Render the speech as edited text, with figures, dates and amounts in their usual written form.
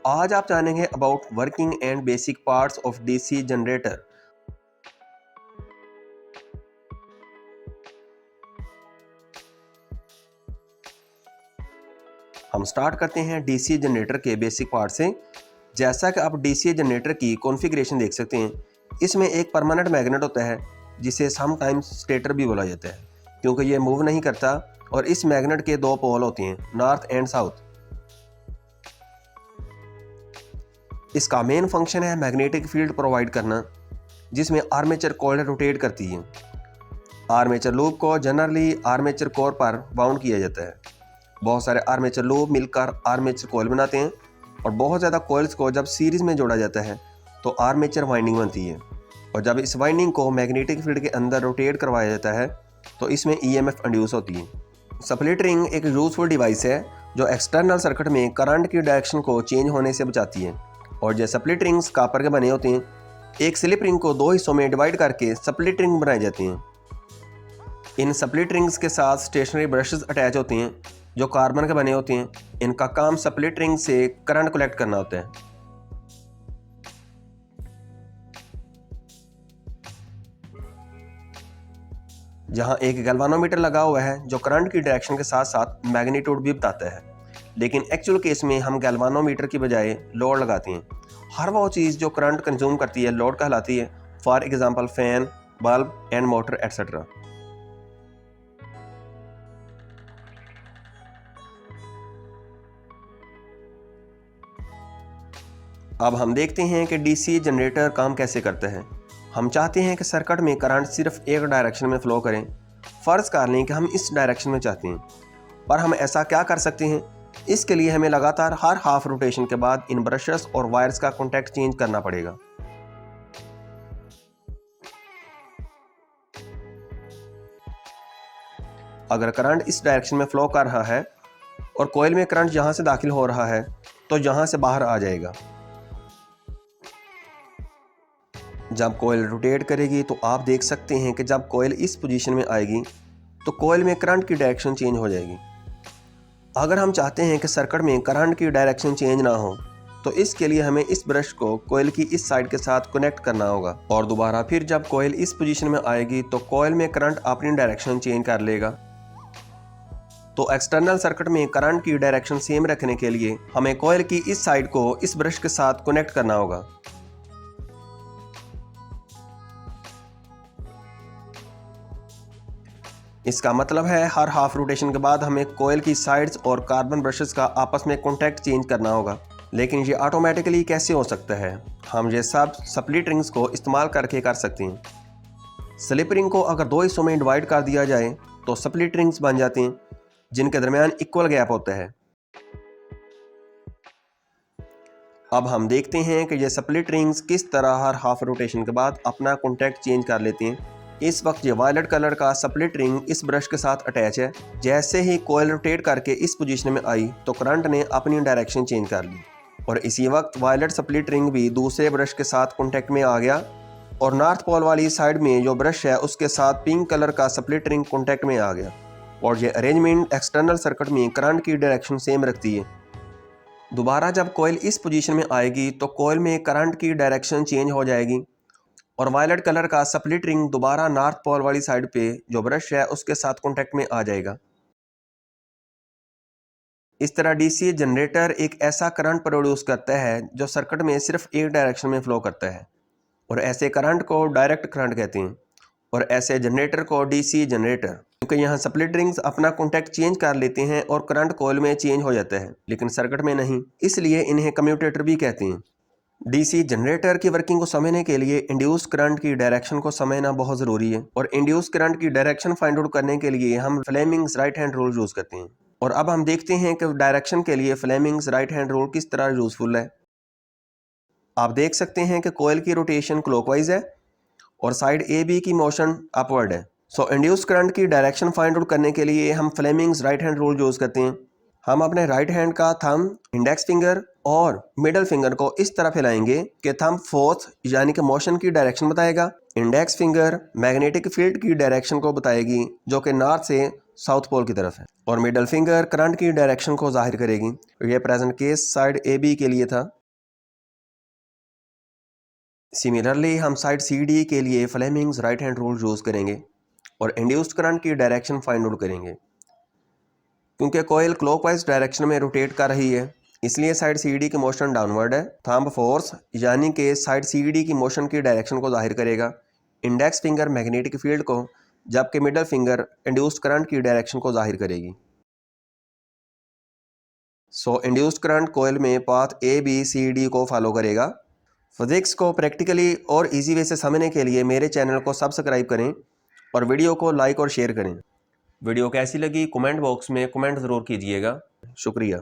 आज आप जानेंगे about working and basic parts of DC generator. हम स्टार्ट करते हैं डीसी जनरेटर के बेसिक पार्ट से। जैसा कि आप डीसी जनरेटर की कॉन्फ़िगरेशन देख सकते हैं, इसमें एक परमानेंट मैग्नेट होता है जिसे समटाइम्स स्टेटर भी बोला जाता है, क्योंकि ये मूव नहीं करता। और इस मैग्नेट के दो पोल होते हैं, नॉर्थ एंड साउथ। इसका मेन फंक्शन है मैग्नेटिक फील्ड प्रोवाइड करना, जिसमें आर्मेचर कॉइल रोटेट करती है। आर्मेचर लूप को जनरली आर्मेचर कोर पर बाउंड किया जाता है। बहुत सारे आर्मेचर लूप मिलकर आर्मेचर कॉइल बनाते हैं, और बहुत ज़्यादा कॉइल्स को जब सीरीज में जोड़ा जाता है तो आर्मेचर वाइंडिंग बनती है। और जब इस वाइंडिंग को मैग्नेटिक फील्ड के अंदर रोटेट करवाया जाता है तो इसमें ईएमएफ इंड्यूस होती है। स्प्लिट रिंग एक यूजफुल डिवाइस है जो एक्सटर्नल सर्किट में करंट की डायरेक्शन को चेंज होने से बचाती है। और जो स्प्लिट रिंग्स कॉपर के बने होते हैं, एक स्लिप रिंग को दो हिस्सों में डिवाइड करके स्प्लिट रिंग बनाए जाते हैं। इन स्प्लिट रिंग्स के साथ स्टेशनरी ब्रशेस अटैच होते हैं जो कार्बन के बने होते हैं। इनका काम स्प्लिट रिंग से करंट कलेक्ट करना होता है। जहां एक गैल्वानोमीटर लगा हुआ है जो करंट की डायरेक्शन के साथ साथ मैग्नीट्यूड भी बताता है, लेकिन एक्चुअल केस में हम गैल्वानोमीटर की बजाय लोड लगाते हैं। हर वो चीज़ जो करंट कंज्यूम करती है लोड कहलाती है। For example fan, bulb and motor etcetera. अब हम देखते हैं कि डीसी जनरेटर काम कैसे करता है। हम चाहते हैं कि सर्किट में करंट सिर्फ एक डायरेक्शन में फ्लो करें। फ़र्ज़ कर लें कि हम इस डायरेक्शन में चाहते हैं, पर हम ऐसा क्या कर सकते हैं? इसके लिए हमें लगातार हर हाफ रोटेशन के बाद इन ब्रशेस और वायर्स का कॉन्टैक्ट चेंज करना पड़ेगा। अगर करंट इस डायरेक्शन में फ्लो कर रहा है और कॉइल में करंट यहाँ से दाखिल हो रहा है तो यहाँ से बाहर आ जाएगा। जब कॉइल रोटेट करेगी तो आप देख सकते हैं कि जब कॉइल इस पोजीशन में आएगी तो कॉइल में करंट की डायरेक्शन चेंज हो जाएगी। अगर हम चाहते हैं कि सर्किट में करंट की डायरेक्शन चेंज ना हो तो इसके लिए हमें इस ब्रश को कॉइल की इस साइड के साथ कनेक्ट करना होगा। और दोबारा फिर जब कॉइल इस पोजीशन में आएगी तो कॉइल में करंट अपनी डायरेक्शन चेंज कर लेगा। तो एक्सटर्नल सर्किट में करंट की डायरेक्शन सेम रखने के लिए हमें कॉइल की इस साइड को इस ब्रश के साथ कनेक्ट करना होगा। इसका मतलब है हर हाफ रोटेशन के बाद हमें कॉइल की साइड्स और कार्बन ब्रशेस का आपस में कॉन्टैक्ट चेंज करना होगा। लेकिन ये ऑटोमेटिकली कैसे हो सकता है? हम ये सब स्प्लिट रिंग्स को इस्तेमाल करके कर सकते हैं। स्लिप रिंग को अगर दो हिस्सों में डिवाइड कर दिया जाए तो स्प्लिट रिंग्स बन जाते हैं जिनके दरमियान इक्वल गैप होता है। अब हम देखते हैं कि ये स्प्लिट रिंग्स किस तरह हर हाफ रोटेशन के बाद अपना कॉन्टैक्ट चेंज कर लेते हैं। इस वक्त ये वायलेट कलर का स्प्लिट रिंग इस ब्रश के साथ अटैच है। जैसे ही कॉइल रोटेट करके इस पोजीशन में आई तो करंट ने अपनी डायरेक्शन चेंज कर ली, और इसी वक्त वायलेट स्प्लिट रिंग भी दूसरे ब्रश के साथ कॉन्टैक्ट में आ गया। और नॉर्थ पोल वाली साइड में जो ब्रश है उसके साथ पिंक कलर का स्प्लिट रिंग कॉन्टैक्ट में आ गया। और ये अरेंजमेंट एक्सटर्नल सर्किट में करंट की डायरेक्शन सेम रखती है। दोबारा जब कॉइल इस पोजीशन में आएगी तो कॉइल में करंट की डायरेक्शन चेंज हो जाएगी, और वायलेट कलर का स्प्लिट रिंग दोबारा नॉर्थ पोल वाली साइड पे जो ब्रश है उसके साथ कॉन्टैक्ट में आ जाएगा। इस तरह डीसी जनरेटर एक ऐसा करंट प्रोड्यूस करता है जो सर्किट में सिर्फ एक डायरेक्शन में फ्लो करता है, और ऐसे करंट को डायरेक्ट करंट कहते हैं। और ऐसे जनरेटर को डीसी जनरेटर, क्योंकि यहाँ स्प्लिट रिंग्स अपना कॉन्टैक्ट चेंज कर लेते हैं और करंट कॉइल में चेंज हो जाता है, लेकिन सर्किट में नहीं, इसलिए इन्हें कम्यूटेटर भी कहते हैं। डीसी जनरेटर की वर्किंग को समझने के लिए इंड्यूस करंट की डायरेक्शन को समझना बहुत ज़रूरी है। और इंड्यूस करंट की डायरेक्शन फाइंड आउट करने के लिए हम Fleming's right hand rule use करते हैं। और अब हम देखते हैं कि डायरेक्शन के लिए फ्लेमिंग्स राइट हैंड रूल किस तरह यूज़फुल है। आप देख सकते हैं कि कॉइल की रोटेशन क्लॉकवाइज है और साइड ए बी की मोशन अपवर्ड है। सो इंड्यूस करंट की डायरेक्शन फाइंड आउट करने के लिए हम Fleming's right hand rule use करते हैं। हम अपने राइट हैंड का थंब, इंडेक्स फिंगर और मिडल फिंगर को इस तरह फैलाएंगे कि थंब फोर्थ यानी कि मोशन की डायरेक्शन बताएगा, इंडेक्स फिंगर मैग्नेटिक फील्ड की डायरेक्शन को बताएगी जो कि नॉर्थ से साउथ पोल की तरफ है, और मिडल फिंगर करंट की डायरेक्शन को जाहिर करेगी। यह present case side A B के लिए था। सिमिलरली हम साइड सी डी के लिए Fleming's right hand rule use करेंगे और इंड्यूस्ड करंट की डायरेक्शन फाइंड आउट करेंगे। क्योंकि कोयल क्लॉकवाइज डायरेक्शन में रोटेट कर रही है, इसलिए साइड सी डी की मोशन डाउनवर्ड है। थंब फोर्स यानी कि साइड सी डी की मोशन की डायरेक्शन को जाहिर करेगा। इंडेक्स फिंगर मैग्नेटिक फील्ड को, जबकि मिडल फिंगर इंड्यूस्ड करंट की डायरेक्शन को जाहिर करेगी। सो इंड्यूस्ड करंट कोयल में path A B C D को फॉलो करेगा। फिजिक्स को प्रैक्टिकली और इजी वे से समझने के लिए मेरे चैनल को सब्सक्राइब करें और वीडियो को लाइक और शेयर करें। वीडियो कैसी लगी कमेंट बॉक्स में कमेंट ज़रूर कीजिएगा। शुक्रिया।